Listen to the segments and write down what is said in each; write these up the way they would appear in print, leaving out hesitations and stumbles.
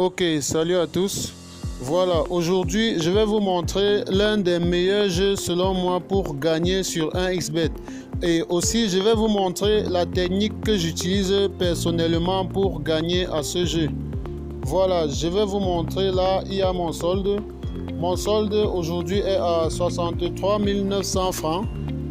Ok, salut à tous. Voilà, aujourd'hui je vais vous montrer l'un des meilleurs jeux selon moi pour gagner sur 1xBet. Et aussi je vais vous montrer la technique que j'utilise personnellement pour gagner à ce jeu. Voilà, je vais vous montrer là, il y a mon solde. Mon solde aujourd'hui est à 63 900 francs.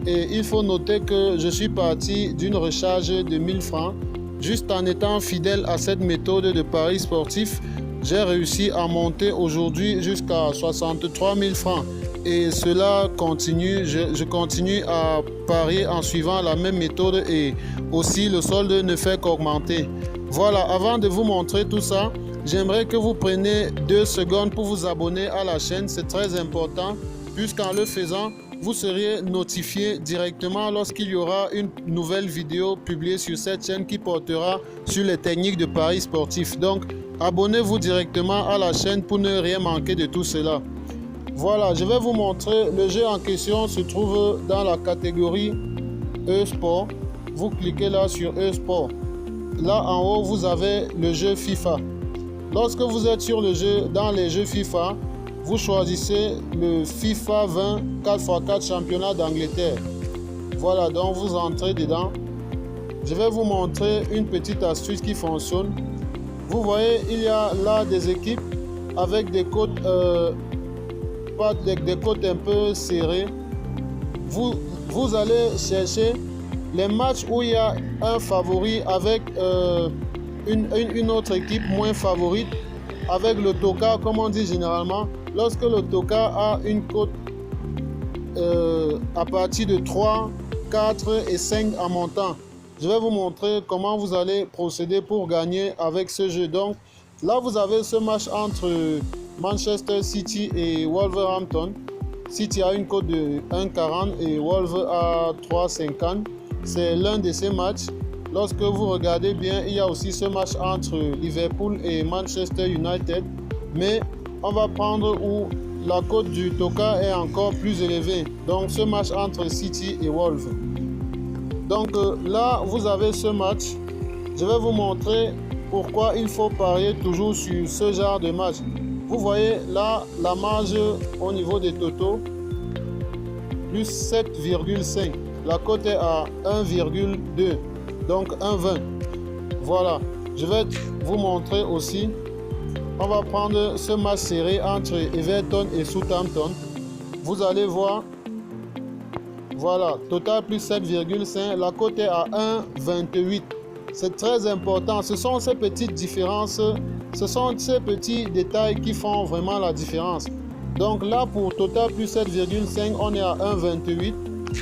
Et il faut noter que je suis parti d'une recharge de 1000 francs. Juste en étant fidèle à cette méthode de paris sportif, j'ai réussi à monter aujourd'hui jusqu'à 63 000 francs. Et cela continue, je continue à parier en suivant la même méthode et aussi le solde ne fait qu'augmenter. Voilà, avant de vous montrer tout ça, j'aimerais que vous preniez 2 secondes pour vous abonner à la chaîne, c'est très important puisqu'en le faisant, vous seriez notifié directement lorsqu'il y aura une nouvelle vidéo publiée sur cette chaîne qui portera sur les techniques de paris sportifs. Donc, abonnez-vous directement à la chaîne pour ne rien manquer de tout cela. Voilà, je vais vous montrer. Le jeu en question se trouve dans la catégorie e-sport. Vous cliquez là sur e-sport. Là en haut, vous avez le jeu FIFA. Lorsque vous êtes sur le jeu, dans les jeux FIFA, vous choisissez le FIFA 20 4x4 championnat d'Angleterre. Voilà, donc vous entrez dedans. Je vais vous montrer une petite astuce qui fonctionne. Vous voyez, il y a là des équipes avec des cotes, des cotes un peu serrées. Vous allez chercher les matchs où il y a un favori avec une autre équipe moins favorite. Avec le Toka, comme on dit généralement, lorsque le Toka a une cote à partir de 3, 4 et 5 en montant. Je vais vous montrer comment vous allez procéder pour gagner avec ce jeu. Donc là, vous avez ce match entre Manchester City et Wolverhampton. City a une cote de 1,40 et Wolves à 3,50. C'est l'un de ces matchs. Lorsque vous regardez bien, il y a aussi ce match entre Liverpool et Manchester United. Mais on va prendre où la cote du Toka est encore plus élevée. Donc ce match entre City et Wolves. Donc là, vous avez ce match. Je vais vous montrer pourquoi il faut parier toujours sur ce genre de match. Vous voyez là, la marge au niveau des totaux, plus 7,5. La cote est à 1,2. Donc 1,20. Voilà, je vais vous montrer aussi. On va prendre ce match serré entre Everton et Southampton. Vous allez voir. Voilà, total plus 7,5. La cote est à 1,28. C'est très important. Ce sont ces petites différences. Ce sont ces petits détails qui font vraiment la différence. Donc là, pour total plus 7,5, on est à 1,28.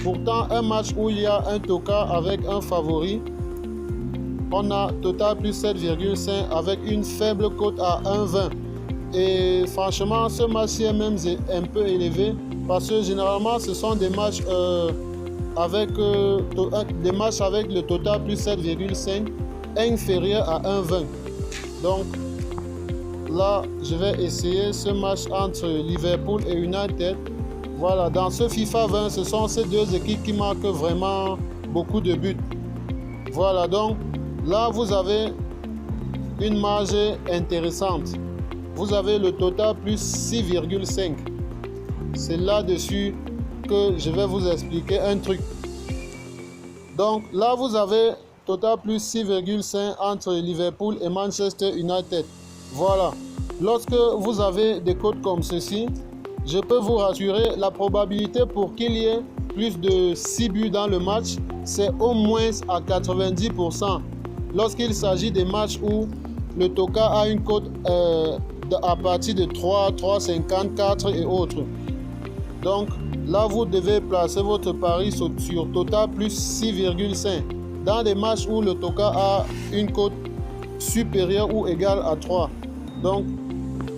Pourtant, un match où il y a un Toka avec un favori, on a total plus 7,5 avec une faible cote à 1,20. Et franchement, ce match est même un peu élevé parce que généralement, ce sont des matchs avec le total plus 7,5 inférieur à 1,20. Donc là, je vais essayer ce match entre Liverpool et United. Voilà, dans ce FIFA 20, ce sont ces deux équipes qui marquent vraiment beaucoup de buts. Voilà, donc là, vous avez une marge intéressante. Vous avez le total plus 6,5. C'est là-dessus que je vais vous expliquer un truc. Donc là, vous avez total plus 6,5 entre Liverpool et Manchester United. Voilà. Lorsque vous avez des cotes comme ceci, je peux vous rassurer, la probabilité pour qu'il y ait plus de 6 buts dans le match, c'est au moins à 90%. Lorsqu'il s'agit des matchs où le Toka a une cote à partir de 3, 3,50, 4 et autres. Donc là, vous devez placer votre pari sur total plus 6,5. Dans des matchs où le Toka a une cote supérieure ou égale à 3. Donc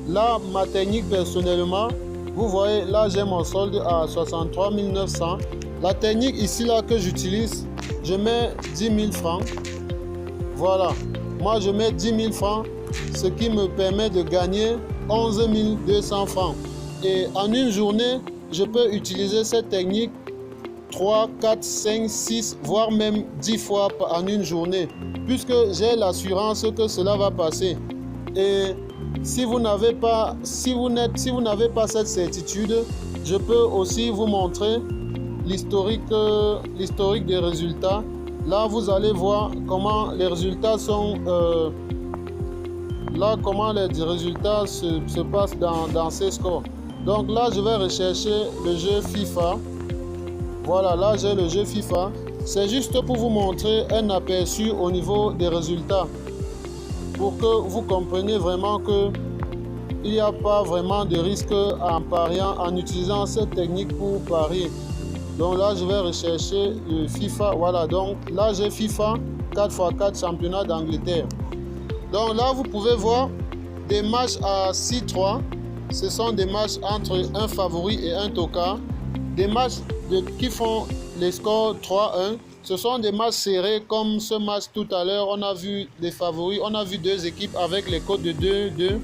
là, ma technique personnellement, vous voyez, là j'ai mon solde à 63 900. La technique ici là que j'utilise, je mets 10 000 francs. Voilà, moi je mets 10 000 francs, ce qui me permet de gagner 11 200 francs. Et en une journée, je peux utiliser cette technique 3, 4, 5, 6, voire même 10 fois en une journée, puisque j'ai l'assurance que cela va passer. Et si vous n'avez pas cette certitude, je peux aussi vous montrer l'historique des résultats. Là, vous allez voir comment les résultats sont se passent dans ces scores. Donc là, je vais rechercher le jeu FIFA. Voilà, là j'ai le jeu FIFA. C'est juste pour vous montrer un aperçu au niveau des résultats, pour que vous compreniez vraiment que il n'y a pas vraiment de risque en pariant, en utilisant cette technique pour parier. Donc là, je vais rechercher le FIFA. Voilà, donc là, j'ai FIFA 4x4 championnat d'Angleterre. Donc là, vous pouvez voir des matchs à 6-3. Ce sont des matchs entre un favori et un tocard. Des matchs qui font les scores 3-1. Ce sont des matchs serrés comme ce match tout à l'heure. On a vu les favoris. On a vu deux équipes avec les codes de 2-2.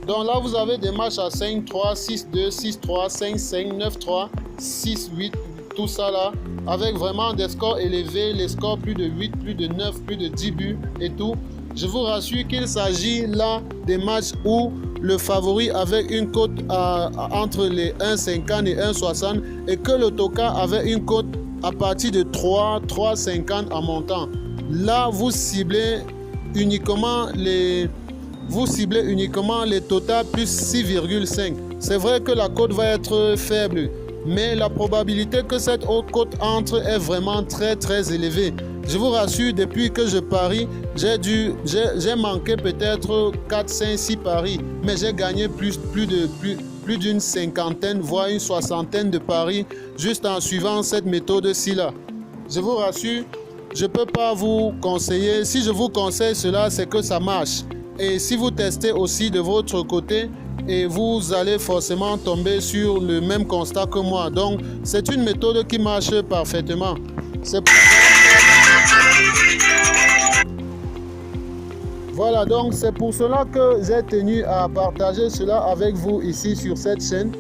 Donc là, vous avez des matchs à 5-3, 6-2, 6-3, 5-5, 9-3, 6-8. Tout ça là, avec vraiment des scores élevés, les scores plus de 8, plus de 9, plus de 10 buts et tout. Je vous rassure qu'il s'agit là des matchs où le favori avait une cote entre les 1,50 et 1,60 et que le tocard avait une cote à partir de 3,50 en montant. Là, vous ciblez uniquement les totals plus 6,5. C'est vrai que la cote va être faible, mais la probabilité que cette haute cote entre est vraiment très élevée. Je vous rassure, depuis que je parie, j'ai manqué peut-être 4, 5, 6 paris, mais j'ai gagné plus d'une cinquantaine, voire une soixantaine de paris juste en suivant cette méthode-ci là. Je vous rassure, je ne peux pas vous conseiller. Si je vous conseille cela, c'est que ça marche. Et si vous testez aussi de votre côté, et vous allez forcément tomber sur le même constat que moi. Donc, c'est une méthode qui marche parfaitement. Voilà, donc c'est pour cela que j'ai tenu à partager cela avec vous ici sur cette chaîne.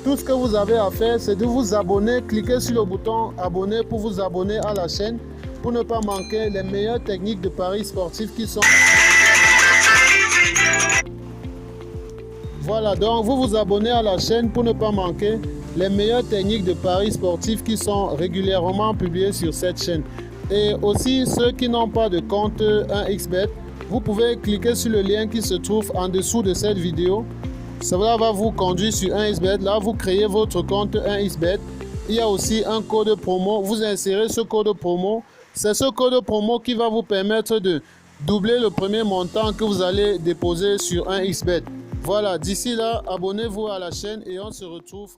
Tout ce que vous avez à faire, c'est de vous abonner. Cliquez sur le bouton abonner pour vous abonner à la chaîne, pour ne pas manquer les meilleures techniques de paris sportifs qui sont... Voilà, donc vous vous abonnez à la chaîne pour ne pas manquer les meilleures techniques de paris sportifs qui sont régulièrement publiées sur cette chaîne. Et aussi, ceux qui n'ont pas de compte 1xBet, vous pouvez cliquer sur le lien qui se trouve en dessous de cette vidéo. Cela va vous conduire sur 1xBet. Là, vous créez votre compte 1xBet. Il y a aussi un code promo. Vous insérez ce code promo. C'est ce code promo qui va vous permettre de doubler le premier montant que vous allez déposer sur 1xBet. Voilà, d'ici là, abonnez-vous à la chaîne et on se retrouve.